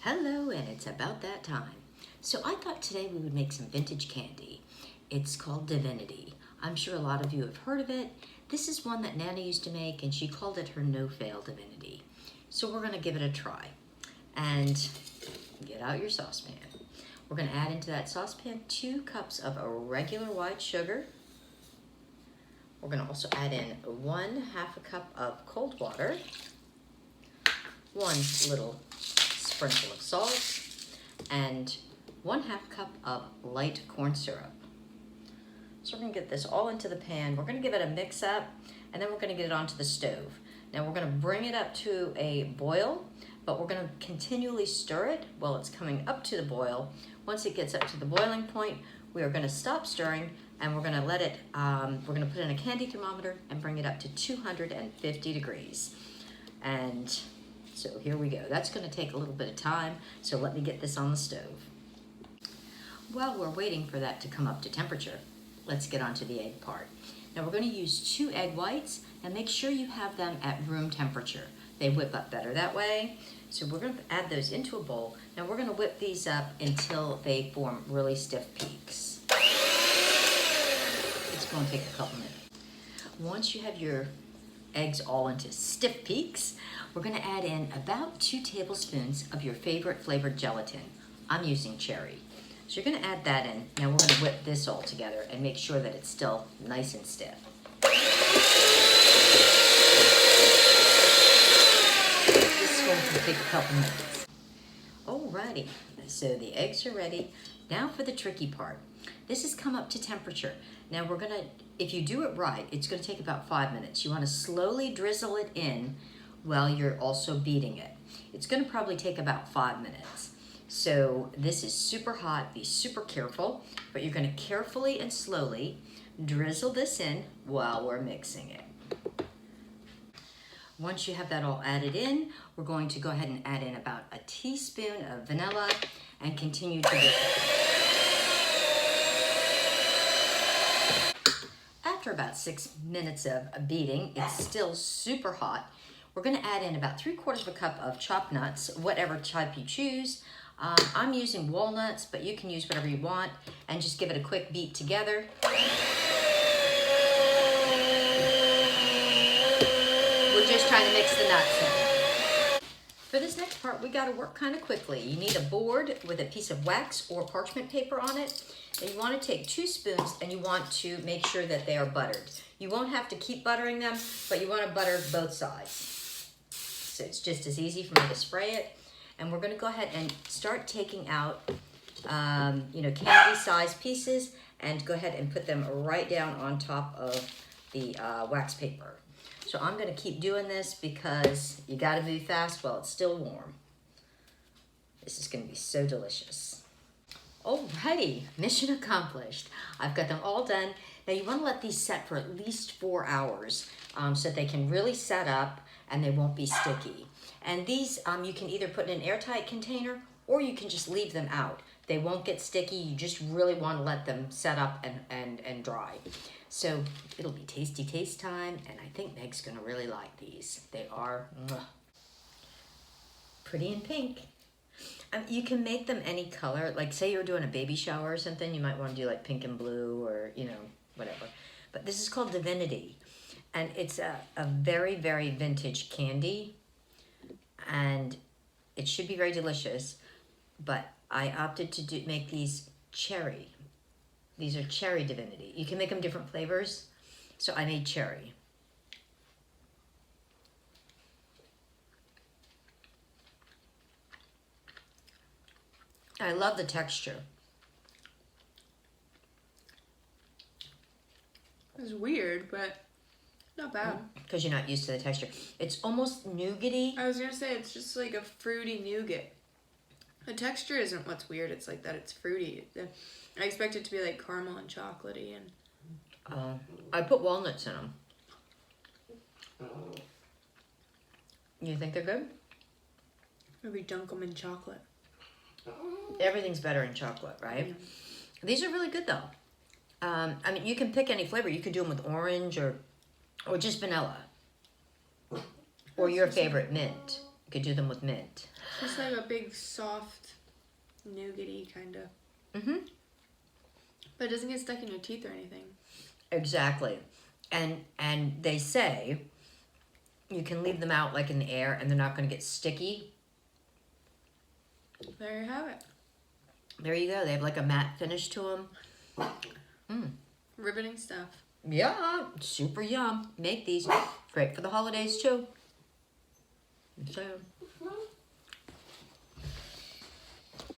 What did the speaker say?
Hello, and it's about that time. So I thought today we would make some vintage candy. It's called Divinity. I'm sure a lot of you have heard of it. This is one that Nana used to make, and she called it her no-fail Divinity. So we're gonna give it a try. And get out your saucepan. We're gonna add into that saucepan 2 cups of a regular white sugar. We're gonna also add in 1/2 cup of cold water, 1 little sprinkle of salt, and 1/2 cup of light corn syrup. So we're gonna get this all into the pan. We're gonna give it a mix up, and then we're gonna get it onto the stove. Now we're gonna bring it up to a boil, but we're gonna continually stir it while it's coming up to the boil. Once it gets up to the boiling point, we are gonna stop stirring, and we're gonna let it, we're gonna put in a candy thermometer and bring it up to 250 degrees. And so here we go. That's gonna take a little bit of time, so let me get this on the stove. While we're waiting for that to come up to temperature, let's get on to the egg part. Now we're gonna use 2 egg whites, and make sure you have them at room temperature. They whip up better that way. So we're gonna add those into a bowl. Now we're gonna whip these up until they form really stiff peaks. It's gonna take a couple minutes. Once you have your eggs all into stiff peaks, we're gonna add in about 2 tablespoons of your favorite flavored gelatin. I'm using cherry. So you're gonna add that in. Now we're gonna whip this all together and make sure that it's still nice and stiff. This is going to take a couple minutes. Alrighty, so the eggs are ready. Now for the tricky part. This has come up to temperature. Now we're gonna, if you do it right, it's gonna take about 5 minutes. You wanna slowly drizzle it in while you're also beating it. It's gonna probably take about 5 minutes. So this is super hot, be super careful, but you're gonna carefully and slowly drizzle this in while we're mixing it. Once you have that all added in, we're going to go ahead and add in about a teaspoon of vanilla and continue to whip it. After about 6 minutes of beating, it's still super hot. We're gonna add in about 3/4 cup of chopped nuts, whatever type you choose. I'm using walnuts, but you can use whatever you want, and just give it a quick beat together. We're just trying to mix the nuts in. For this next part, we gotta work kind of quickly. You need a board with a piece of wax or parchment paper on it. And you wanna take 2 spoons and you want to make sure that they are buttered. You won't have to keep buttering them, but you wanna butter both sides. So it's just as easy for me to spray it. And we're gonna go ahead and start taking out, candy-sized pieces, and go ahead and put them right down on top of the wax paper. So I'm gonna keep doing this because you gotta move fast while it's still warm. This is gonna be so delicious. Alrighty, mission accomplished. I've got them all done. Now you wanna let these set for at least 4 hours so that they can really set up and they won't be sticky. And these, you can either put in an airtight container or you can just leave them out. They won't get sticky. You just really want to let them set up and dry. So it'll be tasty taste time, and I think Meg's gonna really like these. They are pretty and pink. You can make them any color. Like say you're doing a baby shower or something, you might want to do like pink and blue or, whatever. But this is called Divinity. And it's a very, very vintage candy. And it should be very delicious, but I opted to make these cherry. These are cherry Divinity. You can make them different flavors, so I made cherry. I love the texture. It's weird, but not bad. Because you're not used to the texture. It's almost nougaty. I was gonna say, it's just like a fruity nougat. The texture isn't what's weird, it's like that it's fruity. I expect it to be like caramel and chocolatey. And I put walnuts in them. You think they're good? maybe dunk them in chocolate. Everything's better in chocolate, right? Yeah. These are really good though. I mean, you can pick any flavor. You could do them with orange or just vanilla. Or your favorite mint. You could do them with mint. Just like a big, soft, nougaty kind of. Mm-hmm. But it doesn't get stuck in your teeth or anything. Exactly. And they say you can leave them out like in the air and they're not going to get sticky. There you have it. There you go. They have like a matte finish to them. Riveting stuff. Yeah, super yum. Make these. Great for the holidays too. So